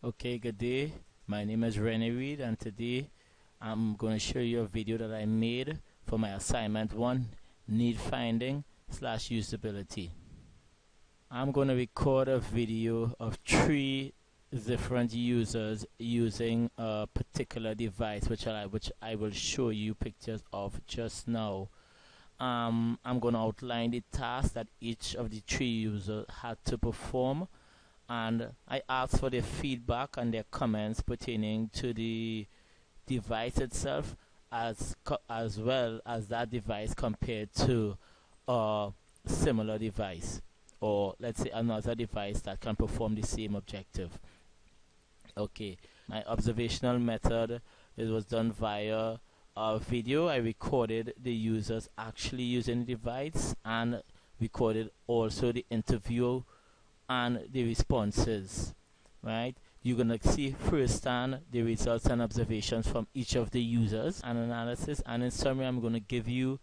Okay, good day. My name is Rennie Reed, and today I'm going to show you a video that I made for my assignment 1, Needfinding / Usability. I'm going to record a video of 3 different users using a particular device, which I will show you pictures of just now. I'm going to outline the task that each of the 3 users had to perform, and I asked for their feedback and their comments pertaining to the device itself, as well as that device compared to a similar device, or let's say another device that can perform the same objective. Okay, my observational method, it was done via a video. I recorded the users actually using the device and recorded also the interview and the responses. Right, you're gonna see firsthand the results and observations from each of the users and analysis, and in summary I'm gonna give you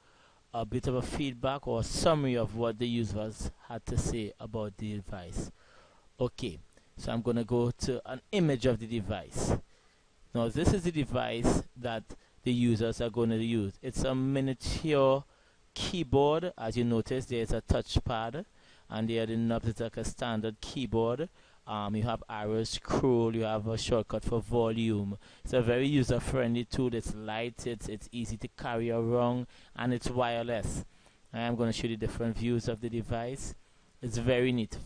a bit of a feedback or a summary of what the users had to say about the device. Okay, so I'm gonna go to an image of the device. Now this is the device that the users are going to use. It's a miniature keyboard. As you notice, there's a touchpad, and there are the knobs. It's like a standard keyboard. You have arrow, scroll, you have a shortcut for volume. It's a very user-friendly tool. It's light, it's easy to carry around, and it's wireless. I'm going to show you different views of the device. It's very neat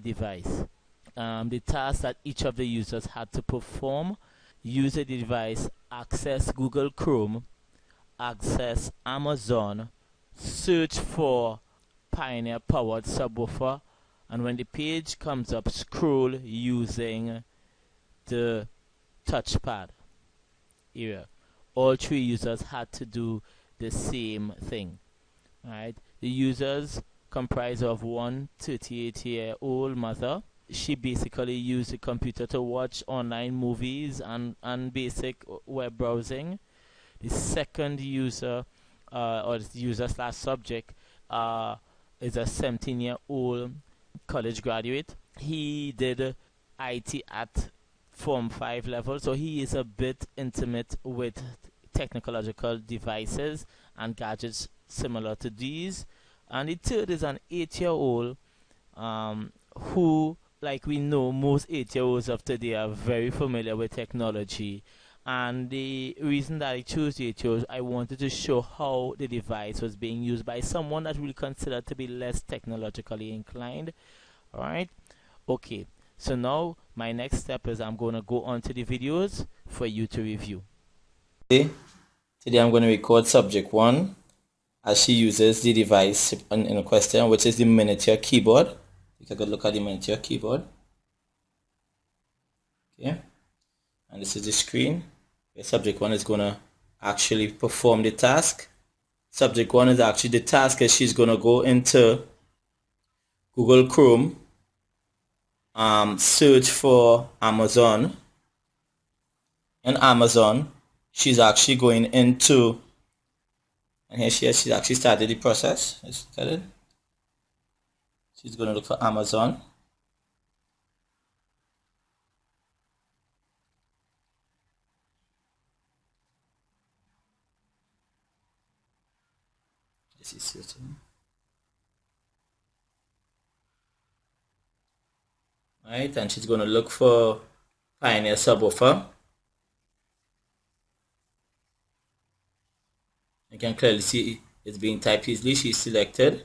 device. The tasks that each of the users had to perform: use the device, access Google Chrome, access Amazon, search for Pioneer powered subwoofer, and when the page comes up, scroll using the touchpad area. All 3 users had to do the same thing. Right? The users comprise of one 38-year-old mother. She basically used the computer to watch online movies and basic web browsing. The second user, or user / subject, is a 17-year-old college graduate. He did IT at Form 5 level, so he is a bit intimate with technological devices and gadgets similar to these. And the third is an 8-year-old who, like we know, most 8-year-olds of today are very familiar with technology. And the reason that I chose the 8-year-olds, I wanted to show how the device was being used by someone that we consider to be less technologically inclined. Alright, okay, so now my next step is I'm going to go on to the videos for you to review. Today I'm going to record subject 1 as she uses the device in question, which is the miniature keyboard. Take a good look at the miniature keyboard. Okay, and this is the screen where subject 1 is going to actually perform the task. Subject 1 is actually the task, as she's going to go into Google Chrome, search for Amazon. In Amazon, she's actually going into, and here she's actually started the process. She's going to look for Amazon. This is certain. Right, and she's going to look for Pioneer subwoofer. You can clearly see it's being typed easily. She's selected.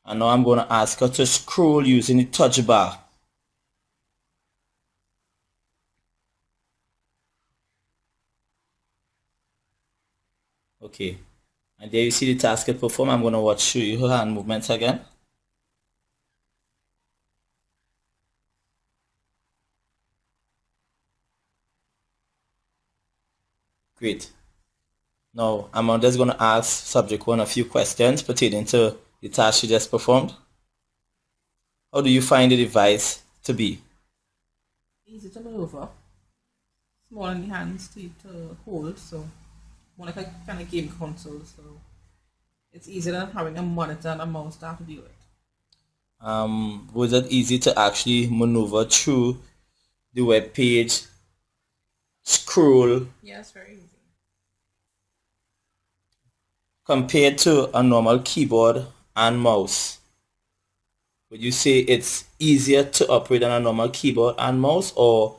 And now I'm going to ask her to scroll using the touch bar. Okay, and there you see the task it perform. I'm going to show you her hand movements again. Great. Now I'm just going to ask subject 1 a few questions pertaining to the task she just performed. How do you find the device to be? Easy to maneuver, small in the hands to hold, so more like a kind of game console, so it's easier than having a monitor and a mouse to have to deal with. Was it easy to actually maneuver through the web page, scroll, Yeah, it's very easy. compared to a normal keyboard and mouse? Would you say it's easier to operate on a normal keyboard and mouse, or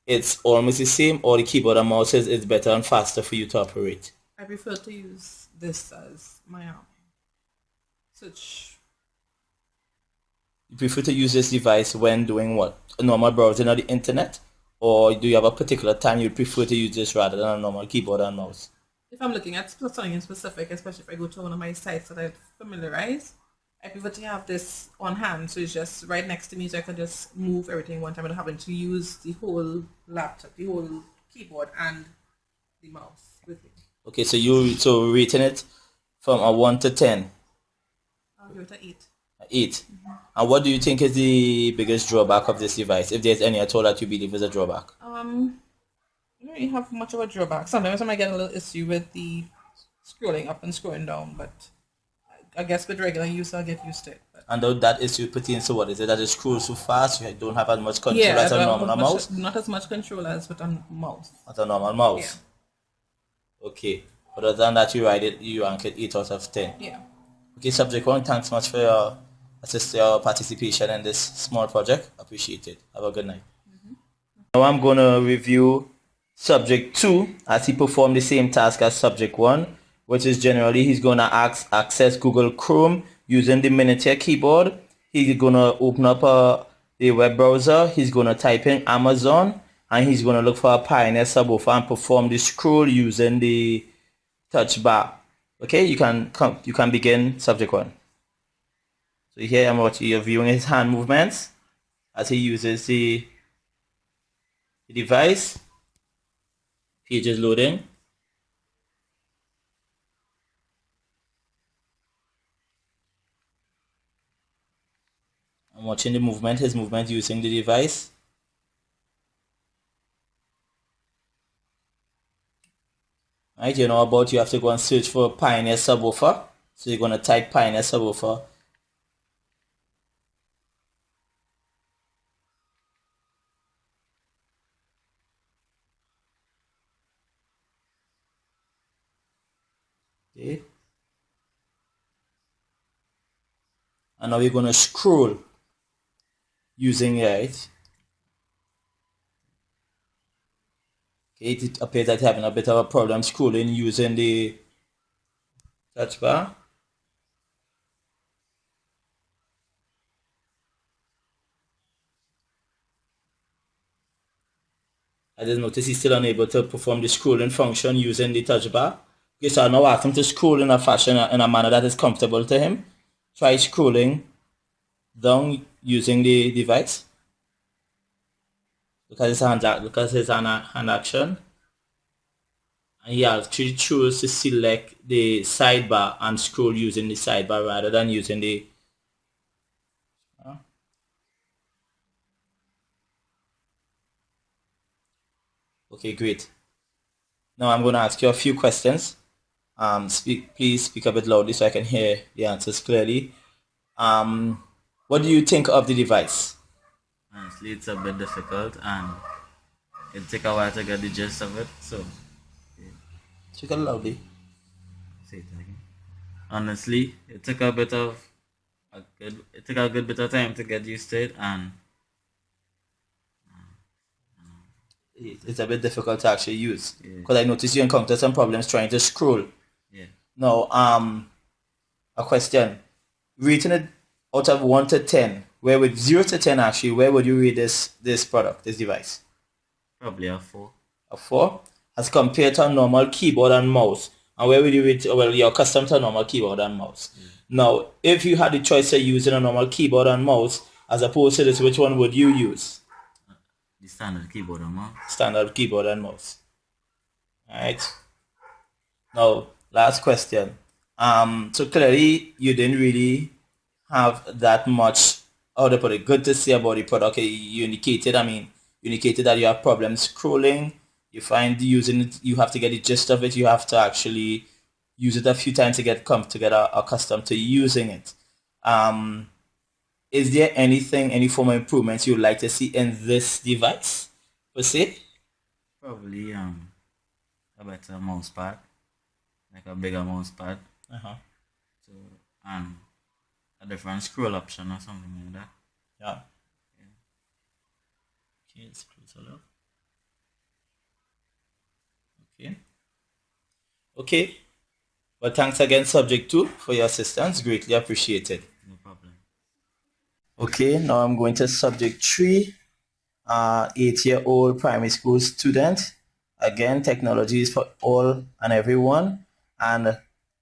it's almost the same, or the keyboard and mouse is better and faster for you to operate? I prefer to use this as my search. You prefer to use this device when doing what? A normal browsing on the internet? Or do you have a particular time you prefer to use this rather than a normal keyboard and mouse? If I'm looking at something in specific, especially if I go to one of my sites that I familiarize, I prefer to have this on hand, so it's just right next to me, so I can just move everything one time without having to use the whole laptop, the whole keyboard, and the mouse with me. Okay, so rating it from a 1 to 10, I'll give it an 8. 8. And what do you think is the biggest drawback of this device, if there's any at all that you believe is a drawback? I don't really have much of a drawback. Sometimes I might get a little issue with the scrolling up and scrolling down, but I guess with regular use I'll get used to it. But And that issue pertains to what? Is it that it scrolls so fast you don't have as much control yeah, as a but normal mouse? not as much control as with a mouse. As a normal mouse? Okay. Other than that, you rank it 8 out of 10. Yeah. Okay, subject 1, thanks much for your participation in this small project. Appreciate it. Have a good night. Now I'm going to review subject 2 as he performed the same task as subject 1, which is generally he's going to access Google Chrome using the miniature keyboard. He's going to open up a web browser. He's going to type in Amazon, and he's going to look for a Pioneer subwoofer and perform the scroll using the touch bar. Okay, you can begin subject 1. So here you're viewing his hand movements as he uses the device. Page is loading. I'm watching his movement using the device. Right, you have to go and search for Pioneer subwoofer. So you're going to type Pioneer subwoofer. Okay. And now we're going to scroll using it. Okay, it appears that you're having a bit of a problem scrolling using the touch bar. I just noticed he's still unable to perform the scrolling function using the touch bar. Okay, so I now ask him to scroll in a manner that is comfortable to him. Try scrolling down using the device. Look at his hand action. And he actually chose to select the sidebar and scroll using the sidebar rather than using the Okay, great. Now I'm going to ask you a few questions. Please speak a bit loudly so I can hear the answers clearly. What do you think of the device? Honestly, it's a bit difficult and it take a while to get the gist of it. So, Speak a little loudly. say it again. Honestly, it took a good bit of time to get used to it, and It's a bit difficult to actually use yeah, because I noticed you encountered some problems trying to scroll. yeah. Now, a question. Rating it out of 1 to 10, where would 0 to 10 actually, where would you rate this product, this device? Probably a 4. A 4? As compared to a normal keyboard and mouse. And where would you rate, well, you're accustomed to a normal keyboard and mouse. Now, if you had the choice of using a normal keyboard and mouse, as opposed to this, which one would you use? The standard keyboard and mouse. Standard keyboard and mouse. Alright. Now, last question. So clearly you didn't really have that much, how to put it, good to say about the product. You indicated that you have problems scrolling. You find using it, you have to get the gist of it. You have to actually use it a few times to get accustomed to using it. Is there any form of improvements you'd like to see in this device? per se? Probably a better mouse pad, like a bigger mouse pad. Uh-huh. So and a different scroll option or something like that. Yeah. Okay, let's close it up. Okay. Okay. Well, thanks again, Subject 2, for your assistance. Greatly appreciated. No problem. Okay, now I'm going to Subject 3, 8-year-old primary school student. Again, technology is for all and everyone. And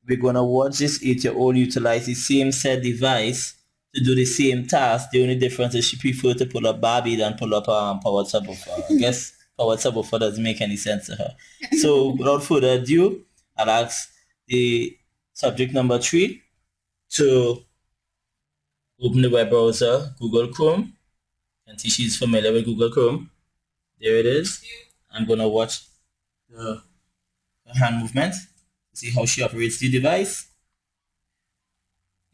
we're going to watch this 8-year-old utilize the same said device to do the same task. The only difference is she prefer to pull up Barbie than pull up powered subwoofer. I guess powered subwoofer doesn't make any sense to her. So without further ado, I'll ask the subject number 3 to open the web browser, Google Chrome. And see she's familiar with Google Chrome. There it is. I'm gonna watch the hand movement, see how she operates the device.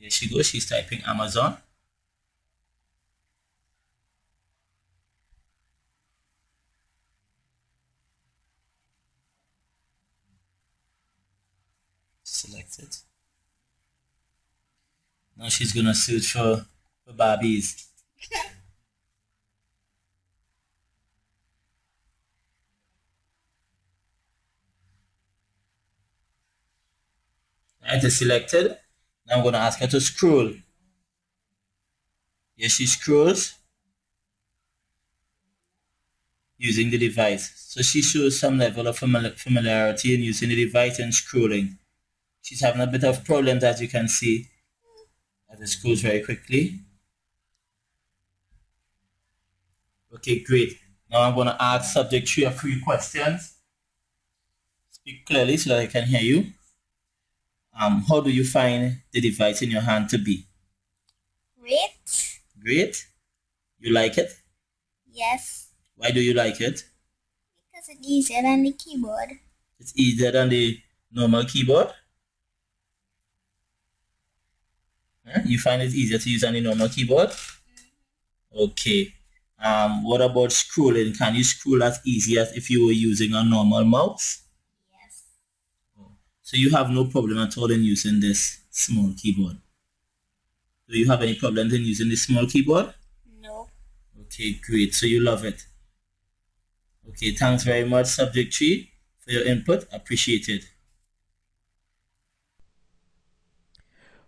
There she goes, she's typing Amazon. Select it. Now she's gonna search for Barbies. Right, it's selected. Now I'm gonna ask her to scroll. Here she scrolls using the device. So she shows some level of familiarity in using the device and scrolling. She's having a bit of problems, as you can see, as it scrolls very quickly. Okay, great. Now I'm going to ask subject 3 a few questions. Speak clearly so that I can hear you. How do you find the device in your hand to be? Great. Great. You like it? Yes. Why do you like it? Because it's easier than the keyboard. It's easier than the normal keyboard? You find it easier to use than the normal keyboard? Okay. What about scrolling? Can you scroll as easy as if you were using a normal mouse? Yes. So you have no problem at all in using this small keyboard? Do you have any problems in using this small keyboard? No. Okay, great. So you love it. Okay, thanks very much, Subject 3, for your input. Appreciated.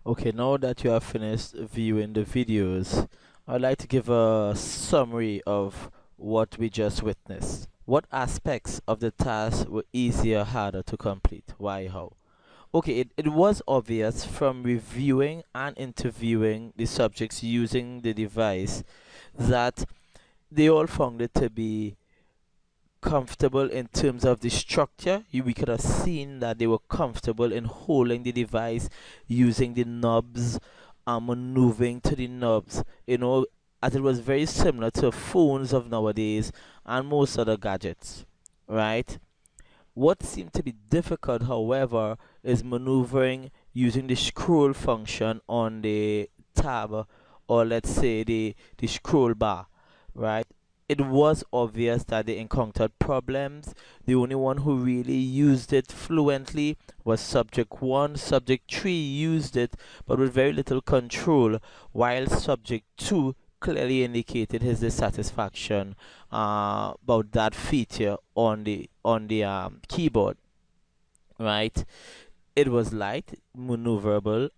Okay, now that you have finished viewing the videos, I'd like to give a summary of what we just witnessed. What aspects of the task were easier, harder to complete? Why, how? Okay, it was obvious from reviewing and interviewing the subjects using the device that they all found it to be comfortable in terms of the structure. We could have seen that they were comfortable in holding the device, using the knobs, maneuvering to the knobs, as it was very similar to phones of nowadays and most other gadgets, right? What seemed to be difficult, however, is maneuvering using the scroll function on the tab, or let's say the scroll bar, right? It was obvious that they encountered problems. The only one who really used it fluently was subject 1. Subject 3 used it, but with very little control, while subject 2 clearly indicated his dissatisfaction about that feature on the keyboard, right? It was light, maneuverable.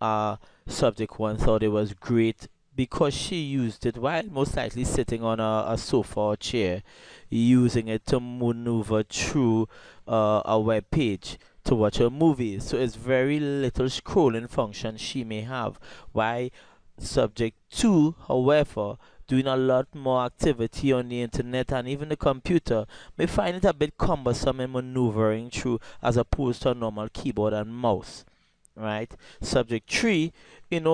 Subject 1 thought it was great because she used it while most likely sitting on a sofa or chair, using it to maneuver through a web page to watch a movie. So it's very little scrolling function she may have. Why subject 2, however, doing a lot more activity on the internet and even the computer, may find it a bit cumbersome in maneuvering through as opposed to a normal keyboard and mouse, right? Subject 3,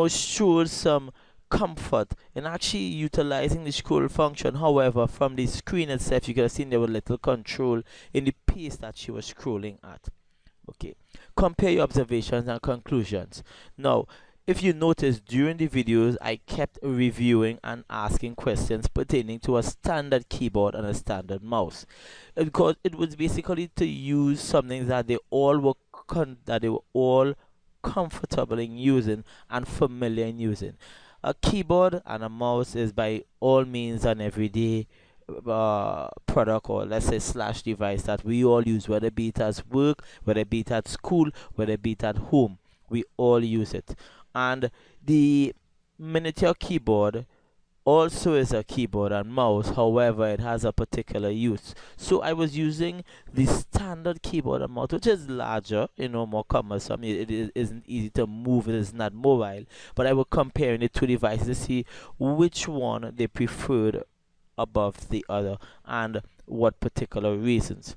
shows some comfort in actually utilizing the scroll function. However, from the screen itself, you could have seen there was little control in the pace that she was scrolling at. Okay, compare your observations and conclusions. Now, if you notice during the videos, I kept reviewing and asking questions pertaining to a standard keyboard and a standard mouse, because it was basically to use something that they all were comfortable in using and familiar in using. A keyboard and a mouse is by all means an everyday product, or let's say slash device, that we all use, whether it be it at work, whether it be it at school, whether it be it at home. We all use it. And the miniature keyboard also is a keyboard and mouse, however it has a particular use. So I was using the standard keyboard and mouse, which is larger, more cumbersome. It isn't easy to move, it is not mobile, but I was comparing the two devices to see which one they preferred above the other and what particular reasons.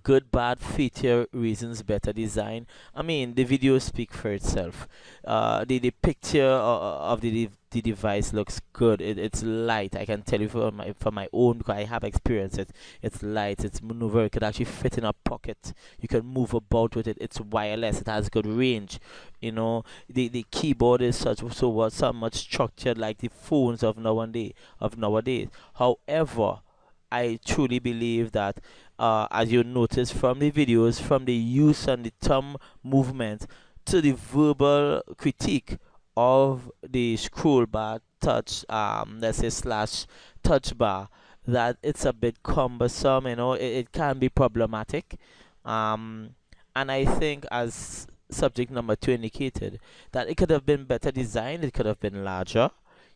Good, bad, feature, reasons, better design. I mean, the video speak for itself. The picture of the device looks good. It's light. I can tell you from my own, because I have experienced it. It's light. It's maneuverable. It could actually fit in a pocket. You can move about with it. It's wireless. It has good range. The keyboard is so much structured like the phones of nowadays. However, I truly believe that, as you notice from the videos, from the use and the thumb movement to the verbal critique of the scroll bar touch, let's say slash touch bar, that it's a bit cumbersome. It can be problematic. And I think, as subject number 2 indicated, that it could have been better designed, it could have been larger,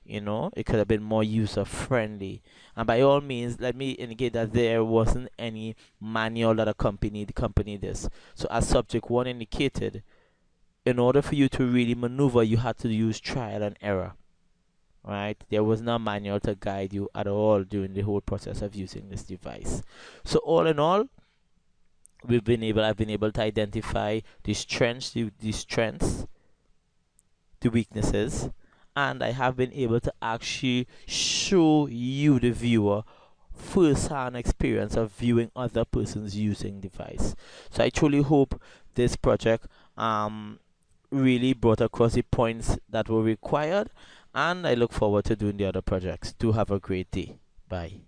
it could have been more user friendly. And by all means, let me indicate that there wasn't any manual that accompanied this. So as subject 1 indicated, in order for you to really maneuver, you had to use trial and error, right? There was no manual to guide you at all during the whole process of using this device. So all in all, I've been able to identify the strengths, the weaknesses, and I have been able to actually show you, the viewer, first-hand experience of viewing other persons using device. So I truly hope this project really brought across the points that were required, and I look forward to doing the other projects. Do have a great day. Bye.